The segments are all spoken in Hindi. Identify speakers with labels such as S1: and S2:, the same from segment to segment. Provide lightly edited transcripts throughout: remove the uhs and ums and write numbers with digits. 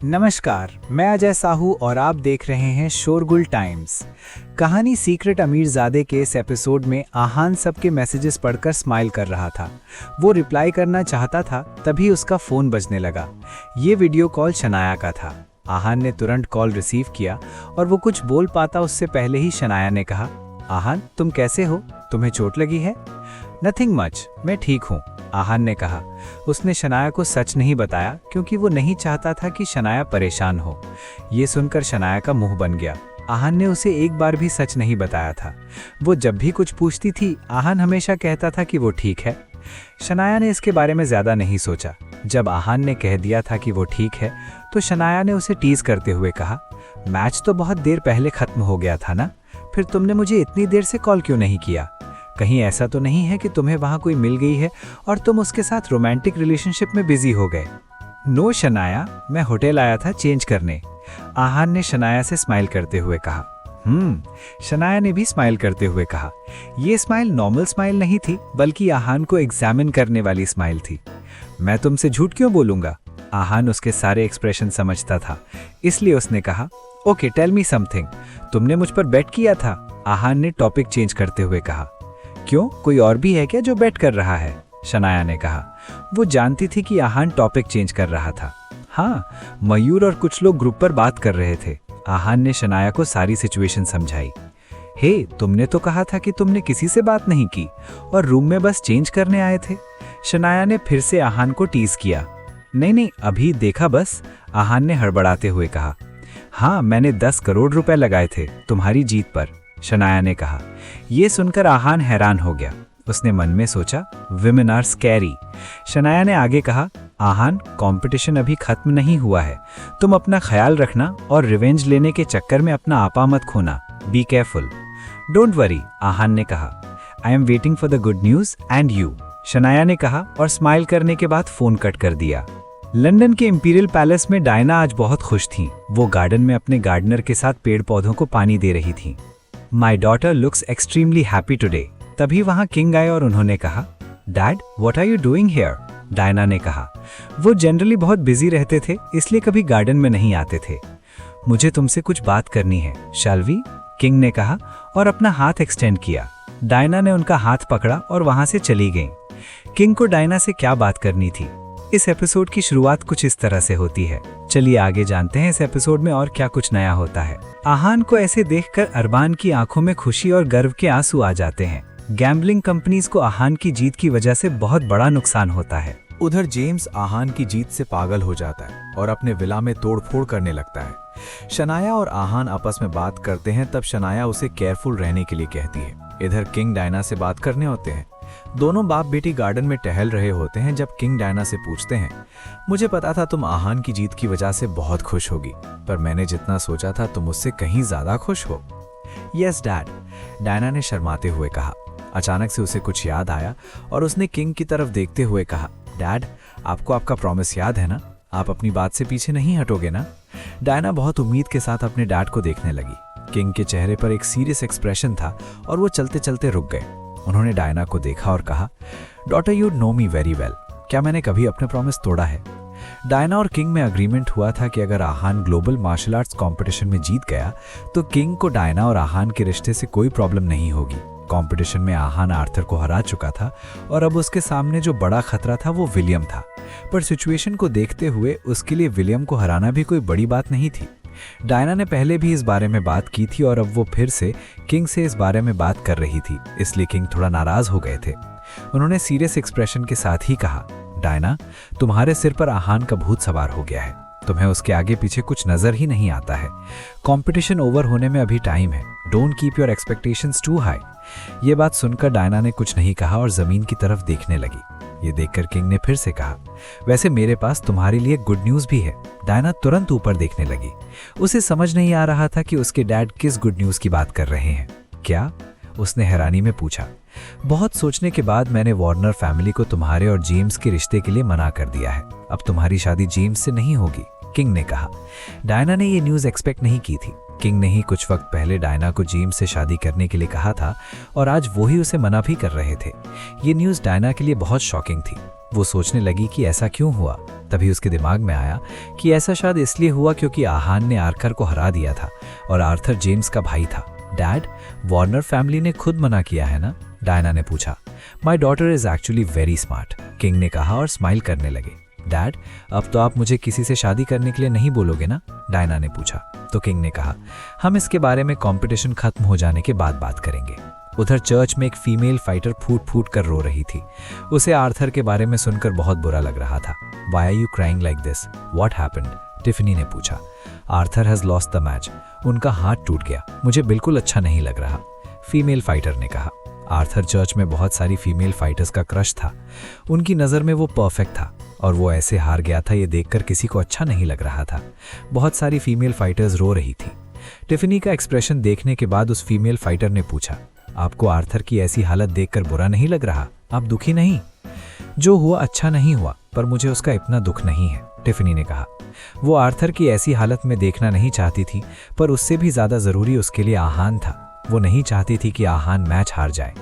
S1: नमस्कार, मैं अजय साहू और आप देख रहे हैं शोरगुल टाइम्स। कहानी सीक्रेट अमीरजादे के इस एपिसोड में आहान सबके मैसेजेस पढ़कर स्माइल कर रहा था। वो रिप्लाई करना चाहता था, तभी उसका फ़ोन बजने लगा। ये वीडियो कॉल शनाया का था। आहान ने तुरंत कॉल रिसीव किया और वो कुछ बोल पाता उससे पहले ही शनाया ने कहा, आहान तुम कैसे हो? तुम्हें चोट लगी है? नथिंग मच, मैं ठीक हूँ, आहान ने कहा। उसने शनाया को सच नहीं बताया क्योंकि वो नहीं चाहता था कि शनाया परेशान हो। ये सुनकर शनाया का मुंह बन गया। आहान ने उसे एक बार भी सच नहीं बताया था। वो जब भी कुछ पूछती थी, आहान हमेशा कहता था कि वो ठीक है। शनाया ने इसके बारे में ज़्यादा नहीं सोचा। जब आहान ने कह दिया था कि वो ठीक है, तो शनाया ने उसे टीज करते हुए कहा, मैच तो बहुत देर पहले ख़त्म हो गया था ना, फिर तुमने मुझे इतनी देर से कॉल क्यों नहीं किया? कहीं ऐसा तो नहीं है कि तुम्हें वहाँ कोई मिल गई है और तुम उसके साथ रोमांटिक रिलेशनशिप में बिजी हो गए? नो शनाया, मैं होटल आया था चेंज करने, आहान ने शनाया से स्माइल करते हुए कहा। शनाया ने भी स्माइल करते हुए कहा। ये स्माइल नॉर्मल स्माइल नहीं थी, बल्कि आहान को एग्जामिन करने वाली स्माइल थी। मैं तुमसे झूठ क्यों बोलूँगा? आहान उसके सारे एक्सप्रेशन समझता था, इसलिए उसने कहा, ओके टेल मी समथिंग, तुमने मुझ पर बेट किया था, आहान ने टॉपिक चेंज करते हुए कहा। क्यों, कोई और भी है क्या जो बेट कर रहा है? शनाया ने कहा। वो जानती थी कि आहान टॉपिक चेंज कर रहा था। हाँ, मयूर और कुछ लोग ग्रुप पर बात कर रहे थे। आहान ने शनाया को सारी सिचुएशन समझाई। हे, तुमने तो कहा था कि तुमने किसी से बात नहीं की और रूम में बस चेंज करने आए थे। शनाया ने फिर से आहान को टीज किया। नहीं, अभी देखा बस, आहान ने हड़बड़ाते हुए कहा। हाँ, मैंने 10 करोड़ रुपए लगाए थे तुम्हारी जीत पर, शनाया ने कहा। ये सुनकर आहान हैरान हो गया। उसने मन में सोचा, विमेन आर स्कैरी। शनाया ने आगे कहा, आहान, कंपटीशन अभी खत्म नहीं हुआ है, तुम अपना ख्याल रखना और रिवेंज लेने के चक्कर में अपना आपा मत खोना। Be careful. डोंट वरी, आहान ने कहा। I am waiting for the good news and you, Shanaya ने कहा और स्माइल करने के बाद फोन कट कर दिया। लंदन के इंपीरियल पैलेस में डायना आज बहुत खुश थी। वो गार्डन में अपने गार्डनर के साथ पेड़ पौधों को पानी दे रही थी। My daughter looks extremely happy today. तभी वहां किंग आए और उन्होंने कहा, dad what are you doing here? Diana ने कहा। वो जनरली बहुत बिजी रहते थे, इसलिए कभी गार्डन में नहीं आते थे। मुझे तुमसे कुछ बात करनी है, शैल वी? किंग ने कहा और अपना हाथ एक्सटेंड किया। डायना ने उनका हाथ पकड़ा और वहां से चली गई। किंग को डायना से क्या बात करनी थी? इस एपिसोड की शुरुआत कुछ इस तरह से होती है। चलिए आगे जानते हैं इस एपिसोड में और क्या कुछ नया होता है। आहान को ऐसे देखकर अरबान की आंखों में खुशी और गर्व के आंसू आ जाते हैं। गैम्बलिंग कंपनीज को आहान की जीत की वजह से बहुत बड़ा नुकसान होता है।
S2: उधर जेम्स आहान की जीत से पागल हो जाता है और अपने विला में तोड़फोड़ करने लगता है। शनाया और आहान आपस में बात करते हैं, तब शनाया उसे केयरफुल रहने के लिए कहती है। इधर किंग डायना से बात करने होते हैं। दोनों बाप बेटी गार्डन में टहल रहे होते हैं जब किंग डायना से पूछते हैं, मुझे पता था तुम आहान की जीत की वजह से बहुत खुश होगी, पर मैंने जितना सोचा था तुम उससे कहीं ज्यादा खुश हो। यस डैड, डायना ने शर्माते हुए कहा। अचानक से उसे कुछ याद आया और उसने किंग की तरफ देखते हुए कहा, डैड आपको आपका प्रॉमिस याद है ना? आप अपनी बात से पीछे नहीं हटोगे ना? डायना बहुत उम्मीद के साथ अपने डैड को देखने लगी। किंग के चेहरे पर एक सीरियस एक्सप्रेशन था और वो चलते चलते रुक गए। उन्होंने डायना को देखा और कहा, daughter you know me very well, क्या मैंने कभी अपने प्रॉमिस तोड़ा है? डायना और किंग में अग्रीमेंट हुआ था कि अगर आहान ग्लोबल मार्शल आर्ट्स कंपटीशन में जीत गया तो किंग को डायना और आहान के रिश्ते से कोई प्रॉब्लम नहीं होगी। कंपटीशन में आहान आर्थर को हरा चुका था और अब उसके सामने जो बड़ा खतरा था वो विलियम था, पर सिचुएशन को देखते हुए उसके लिए विलियम को हराना भी कोई बड़ी बात नहीं थी। डायना ने पहले भी इस बारे में बात की थी और अब वो फिर से किंग से इस बारे में बात कर रही थी, इसलिए किंग थोड़ा नाराज हो गए थे। उन्होंने सीरियस एक्सप्रेशन के साथ ही कहा, डायना तुम्हारे सिर पर आहान का भूत सवार हो गया है, तुम्हें उसके आगे पीछे कुछ नजर ही नहीं आता है। कंपटीशन ओवर होने में अभी टाइम है, don't keep your expectations too high. ये बात सुनकर डायना ने कुछ नहीं कहा और जमीन की तरफ देखने लगी। ये देखकर किंग ने फिर से कहा, वैसे मेरे पास तुम्हारे लिए गुड न्यूज भी है। डायना तुरंत ऊपर देखने लगी। उसे समझ नहीं आ रहा था कि उसके डैड किस गुड न्यूज की बात कर रहे हैं। क्या? उसने हैरानी में पूछा। बहुत सोचने के बाद मैंने वार्नर फैमिली को तुम्हारे और जेम्स के रिश्ते के लिए मना कर दिया है। अब तुम्हारी शादी जेम्स से नहीं होगी, किंग ने कहा। डायना ने ये न्यूज एक्सपेक्ट नहीं की थी। किंग ने ही कुछ वक्त पहले डायना को जेम्स से शादी करने के लिए कहा था और आज वो ही उसे मना भी कर रहे थे। ये न्यूज़ डायना के लिए बहुत शॉकिंग थी। वो सोचने लगी कि ऐसा क्यों हुआ। तभी उसके दिमाग में आया कि ऐसा शायद इसलिए हुआ क्योंकि आहान ने आर्थर को हरा दिया था और आर्थर जेम्स का भाई था। डैड, वार्नर फैमिली ने खुद मना किया है ना? डायना ने पूछा। My daughter is actually very smart, king ने कहा और स्माइल करने लगे। डैड, अब तो आप मुझे किसी से शादी करने के लिए नहीं बोलोगे ना? डायना ने पूछा। तो किंग ने कहा, हम इसके बारे में कंपटीशन खत्म हो जाने के बाद बात करेंगे। उधर चर्च में एक फीमेल फाइटर फूट फूट कर रो रही थी। उसे आर्थर के बारे में सुनकर बहुत बुरा लग रहा था। Why are you crying like this? What happened? Tiffany ने पूछा। Arthur has lost the match. उनका हाथ टूट गया। मुझे बिल्कुल अच्छा नहीं लग रहा, फीमेल फाइटर ने कहा। आर्थर चर्च में बहुत सारी फीमेल फाइटर्स का क्रश था। उनकी नज़र में वो परफेक्ट था और वो ऐसे हार गया था, ये देखकर किसी को अच्छा नहीं लग रहा था। बहुत सारी फीमेल फाइटर्स रो रही थी। टिफनी का एक्सप्रेशन देखने के बाद उस फीमेल फाइटर ने पूछा, आपको आर्थर की ऐसी हालत देखकर बुरा नहीं लग रहा? आप दुखी नहीं? जो हुआ अच्छा नहीं हुआ, पर मुझे उसका इतना दुख नहीं है, टिफनी ने कहा। वो आर्थर की ऐसी हालत में देखना नहीं चाहती थी, पर उससे भी ज़्यादा ज़रूरी उसके लिए आहान था। वो नहीं चाहती थी कि आहान मैच हार जाए।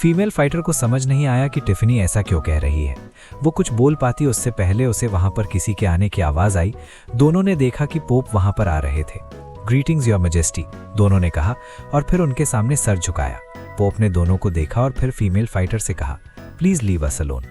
S2: फीमेल फाइटर को समझ नहीं आया कि टिफनी ऐसा क्यों कह रही है। वो कुछ बोल पाती उससे पहले उसे वहां पर किसी के आने की आवाज़ आई। दोनों ने देखा कि पोप वहां पर आ रहे थे। ग्रीटिंग्स योर मैजेस्टी, दोनों ने कहा और फिर उनके सामने सर झुकाया। पोप ने दोनों को देखा और फिर फीमेल फाइटर से कहा, प्लीज़ लीव अस अलोन।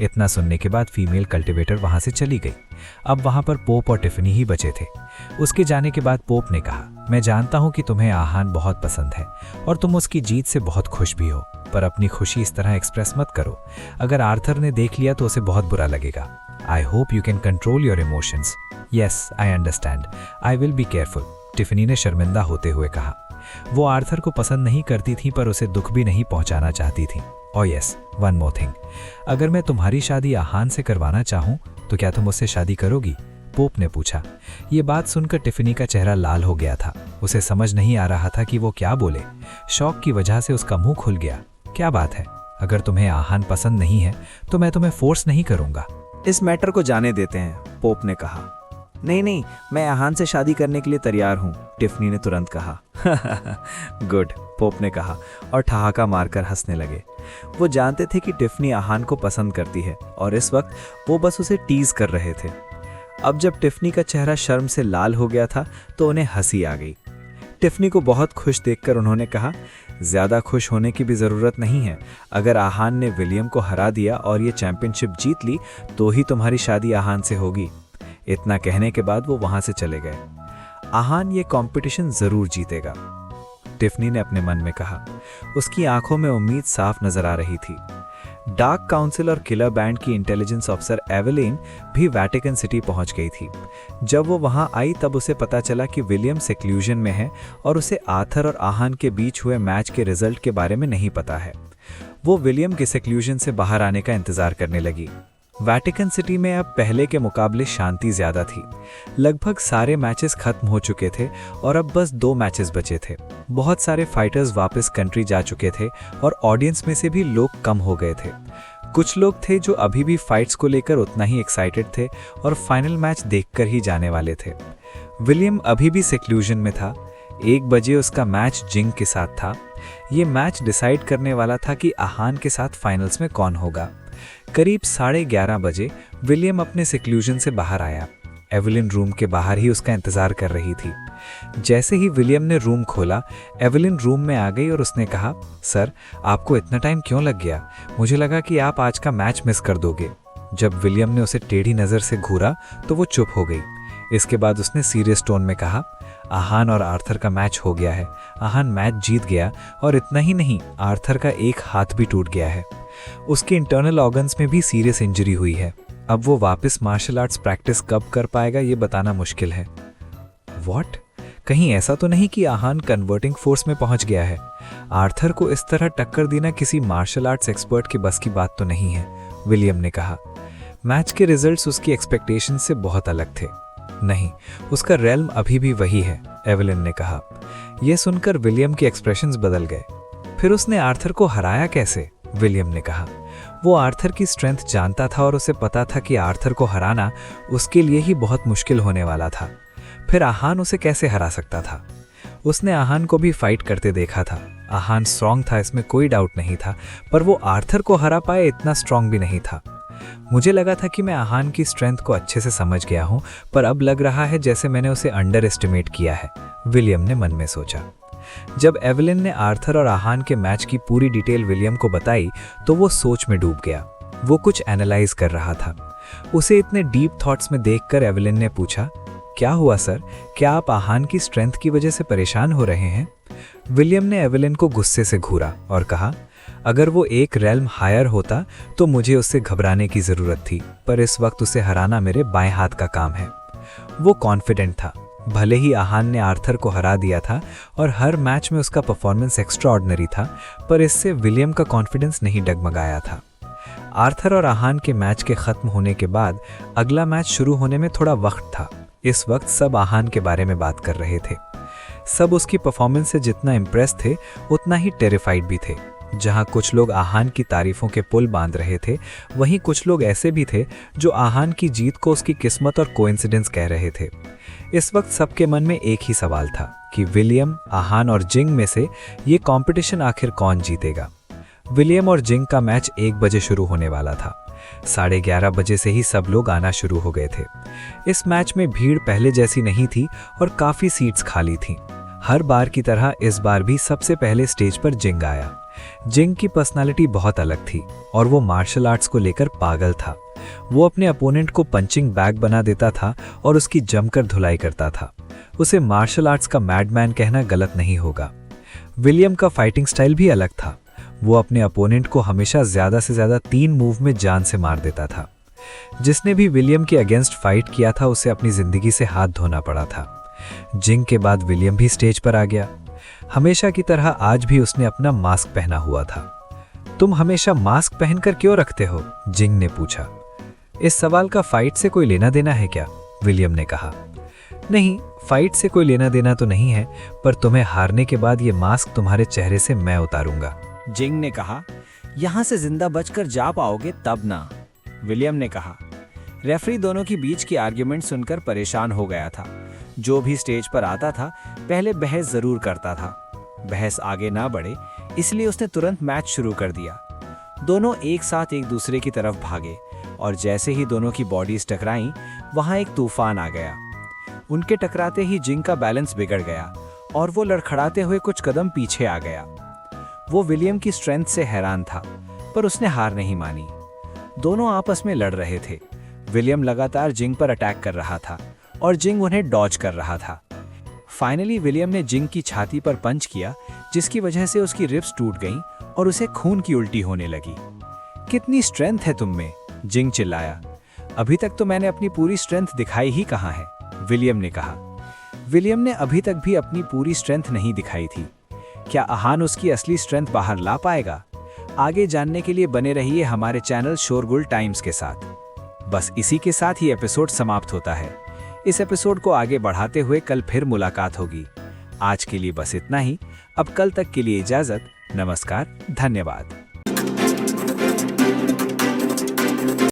S2: इतना सुनने के बाद फीमेल कल्टिवेटर वहां से चली गई। अब वहां पर पोप और टिफनी ही बचे थे। उसके जाने के बाद पोप ने कहा, मैं जानता हूं कि तुम्हें आहान बहुत पसंद है और तुम उसकी जीत से बहुत खुश भी हो, पर अपनी खुशी इस तरह एक्सप्रेस मत करो। अगर आर्थर ने देख लिया तो उसे बहुत बुरा लगेगा। I hope you can control your emotions. Yes, I understand, I will be careful, Tiffany ने शर्मिंदा होते हुए कहा। वो आर्थर को पसंद नहीं करती थी, पर उसे दुख भी नहीं पहुंचाना चाहती थी। Oh yes, one more thing, अगर मैं तुम्हारी शादी आहान से करवाना चाहूं तो क्या तुम उससे शादी करोगी? पोप ने पूछा। ये बात सुनकर टिफनी का चेहरा लाल हो गया था। उसे समझ नहीं आ रहा था कि वो क्या बोले। शौक की वजह से उसका मुंह खुल गया। क्या बात है? अगर तुम्हें आहान पसंद नहीं है तो मैं तुम्हें फोर्स नहीं करूंगा।
S3: इस मैटर को जाने देते हैं, पोप ने कहा। नहीं नहीं, मैं आहान से शादी करने के लिए तैयार हूँ, टिफनी ने तुरंत कहा। गुड, पोप ने कहा और ठहाका मारकर हंसने लगे। वो जानते थे कि टिफनी आहान को पसंद करती है और इस वक्त वो बस उसे टीज कर रहे थे। अब जब टिफनी का चेहरा शर्म से लाल हो गया था तो उन्हें हंसी आ गई। टिफनी को बहुत खुश देखकर उन्होंने कहा, ज़्यादा खुश होने की भी ज़रूरत नहीं है। अगर आहान ने विलियम को हरा दिया और ये चैंपियनशिप जीत ली तो ही तुम्हारी शादी आहान से होगी। इतना कहने के बाद वो वहां से चले गए। आहान ये कंपटीशन जरूर जीतेगा, टिफनी ने अपने मन में कहा। उसकी आंखों में उम्मीद साफ नजर आ रही थी। डार्क काउंसिल और किलर बैंड की इंटेलिजेंस ऑफिसर एवेलिन भी वेटिकन सिटी पहुंच गई थी। जब वो वहां आई तब उसे पता चला कि विलियम सेक्लूजन में है और उसे आर्थर और आहान के बीच हुए मैच के रिजल्ट के बारे में नहीं पता है। वो विलियम के सेक्लूजन से बाहर आने का इंतजार करने लगी। वेटिकन सिटी में अब पहले के मुकाबले शांति ज्यादा थी। लगभग सारे मैचेस खत्म हो चुके थे और अब बस 2 मैचेस बचे थे। बहुत सारे फाइटर्स वापस कंट्री जा चुके थे और ऑडियंस में से भी लोग कम हो गए थे। कुछ लोग थे जो अभी भी फाइट्स को लेकर उतना ही एक्साइटेड थे और फाइनल मैच देखकर ही जाने वाले थे। विलियम अभी भी सेक्लूजन में था। 1 बजे उसका मैच जिंग के साथ था। ये मैच डिसाइड करने वाला था कि आहान के साथ फाइनल्स में कौन होगा। करीब 11:30 बजे विलियम अपने सेक्लूजन से बाहर आया। एवेलिन रूम के बाहर ही उसका इंतजार कर रही थी। जैसे ही विलियम ने रूम खोला, एवेलिन रूम में आ गई और उसने कहा, सर, आपको इतना टाइम क्यों लग गया? मुझे लगा कि आप आज का मैच मिस कर दोगे। जब विलियम ने उसे टेढ़ी नज़र से घूरा तो वो चुप हो गई। इसके बाद उसने सीरियस टोन में कहा, आहान और आर्थर का मैच हो गया है। आहान मैच जीत गया और इतना ही नहीं, आर्थर का एक हाथ भी टूट गया है। उसके इंटरनल ऑर्गन्स में भी सीरियस इंजरी हुई है। अब वो वापस मार्शल आर्ट्स प्रैक्टिस कब कर पाएगा ये बताना मुश्किल है। व्हाट? कहीं ऐसा तो नहीं कि आहान कन्वर्टिंग फोर्स में पहुंच गया है? आर्थर को इस तरह टक्कर देना किसी मार्शल आर्ट्स एक्सपर्ट के बस की बात तो नहीं है, विलियम ने कहा। मैच के रिजल्ट्स उसकी एक्सपेक्टेशन से बहुत अलग थे। नहीं, उसका रेल्म अभी भी वही है, एवेलिन ने कहा। यह सुनकर विलियम के एक्सप्रेशंस बदल गए। फिर उसने आर्थर को हराया कैसे? विलियम ने कहा। वो आर्थर की स्ट्रेंथ जानता था और उसे पता था कि आर्थर को हराना उसके लिए ही बहुत मुश्किल होने वाला था। फिर आहान उसे कैसे हरा सकता था?
S1: उसने आहान को भी फाइट करते देखा था। आहान स्ट्रांग था, इसमें कोई डाउट नहीं था, पर वो आर्थर को हरा पाए इतना स्ट्रांग भी नहीं था। मुझे लगा था कि मैं आहान की स्ट्रेंथ को अच्छे से समझ गया हूँ, पर अब लग रहा है जैसे मैंने उसे अंडर एस्टिमेट किया है, विलियम ने मन में सोचा। जब एवलिन ने आर्थर और आहान के मैच की पूरी डिटेल विलियम को बताई तो वो सोच में डूब गया। वो कुछ एनालाइज कर रहा था। उसे इतने डीप थॉट्स में देखकर एवलिन ने पूछा, क्या हुआ सर, क्या आप आहान की स्ट्रेंथ की वजह से परेशान हो रहे हैं? विलियम ने एवलिन को गुस्से से घूरा और कहा, अगर वो एक रेल्म हायर होता तो मुझे उससे घबराने की जरूरत थी, पर इस वक्त उसे हराना मेरे बाएं हाथ का काम है। वो कॉन्फिडेंट था। भले ही आहान ने आर्थर को हरा दिया था और हर मैच में उसका परफॉर्मेंस एक्स्ट्राऑर्डिनरी था, पर इससे विलियम का कॉन्फिडेंस नहीं डगमगाया था। आर्थर और आहान के मैच के खत्म होने के बाद अगला मैच शुरू होने में थोड़ा वक्त था। इस वक्त सब आहान के बारे में बात कर रहे थे। सब उसकी परफॉर्मेंस से जितना इम्प्रेस थे उतना ही टेरिफाइड भी थे। जहां कुछ लोग आहान की तारीफों के पुल बांध रहे थे, वहीं कुछ लोग ऐसे भी थे जो आहान की जीत को उसकी किस्मत और कोइंसिडेंस कह रहे थे। इस वक्त सबके मन में एक ही सवाल था कि विलियम, आहान और जिंग में से ये कंपटीशन आखिर कौन जीतेगा। विलियम और जिंग का मैच 1 बजे शुरू होने वाला था। 11:30 बजे से ही सब लोग आना शुरू हो गए थे। इस मैच में भीड़ पहले जैसी नहीं थी और काफी सीट्स खाली थीं। हर बार की तरह इस बार भी सबसे पहले स्टेज पर जिंग आया। जिंग की पर्सनालिटी बहुत अलग थी और वो मार्शल आर्ट्स को लेकर पागल था। वो अपने अपोनेंट को पंचिंग बैग बना देता था और उसकी जमकर धुलाई करता था। उसे मार्शल आर्ट्स का मैडमैन कहना गलत नहीं होगा। विलियम का फाइटिंग स्टाइल भी अलग था। वो अपने अपोनेंट को हमेशा ज्यादा से ज्यादा 3 मूव में जान से मार देता था। जिसने भी विलियम के अगेंस्ट फाइट किया था उसे अपनी जिंदगी से हाथ धोना पड़ा था। जिंग के बाद विलियम भी स्टेज पर आ गया। हमेशा की तरह आज भी उसने अपना मास्क पहना हुआ था। तुम हमेशा मास्क पहनकर क्यों रखते हो? जिंग ने पूछा। इस सवाल का फाइट से कोई लेना देना है क्या? विलियम ने कहा। नहीं, फाइट से कोई लेना देना तो नहीं है, पर तुम्हें हारने के बाद ये मास्क तुम्हारे चेहरे से मैं उतारूंगा।
S3: जिंग ने कहा, यहां से जिंदा बचकर जा पाओगे तब ना। विलियम ने कहा। रेफरी दोनों की बीच की आर्ग्यूमेंट सुनकर परेशान हो गया था। जो भी स्टेज पर आता था पहले बहस जरूर करता था। बहस आगे ना बढ़े इसलिए उसने तुरंत मैच शुरू कर दिया। दोनों एक साथ एक दूसरे की तरफ भागे और जैसे ही दोनों की बॉडीज टकराईं वहां एक तूफान आ गया। उनके टकराते ही जिंग का बैलेंस बिगड़ गया और वो लड़खड़ाते हुए कुछ कदम पीछे आ गया। वो विलियम की स्ट्रेंथ से हैरान था, पर उसने हार नहीं मानी। दोनों आपस में लड़ रहे थे। विलियम लगातार जिंग पर अटैक कर रहा था और जिंग उन्हें डॉज कर रहा था। फाइनली विलियम ने जिंग की छाती पर पंच किया, जिसकी वजह से उसकी रिब्स टूट गईं और उसे खून की उल्टी होने लगी। कितनी स्ट्रेंथ है तुम में? जिंग चिल्लाया। अभी तक तो मैंने अपनी पूरी स्ट्रेंथ दिखाई ही कहाँ है, विलियम ने कहा। विलियम ने अभी तक भी अपनी पूरी स्ट्रेंथ नहीं दिखाई थी। क्या आहान उसकी असली स्ट्रेंथ बाहर ला पाएगा? आगे जानने के लिए बने रहिए हमारे चैनल शोरगुल टाइम्स के साथ। बस इसी के साथ ही एपिसोड समाप्त होता है। इस एपिसोड को आगे बढ़ाते हुए कल फिर मुलाकात होगी। आज के लिए बस इतना ही। अब कल तक के लिए इजाजत। नमस्कार, धन्यवाद।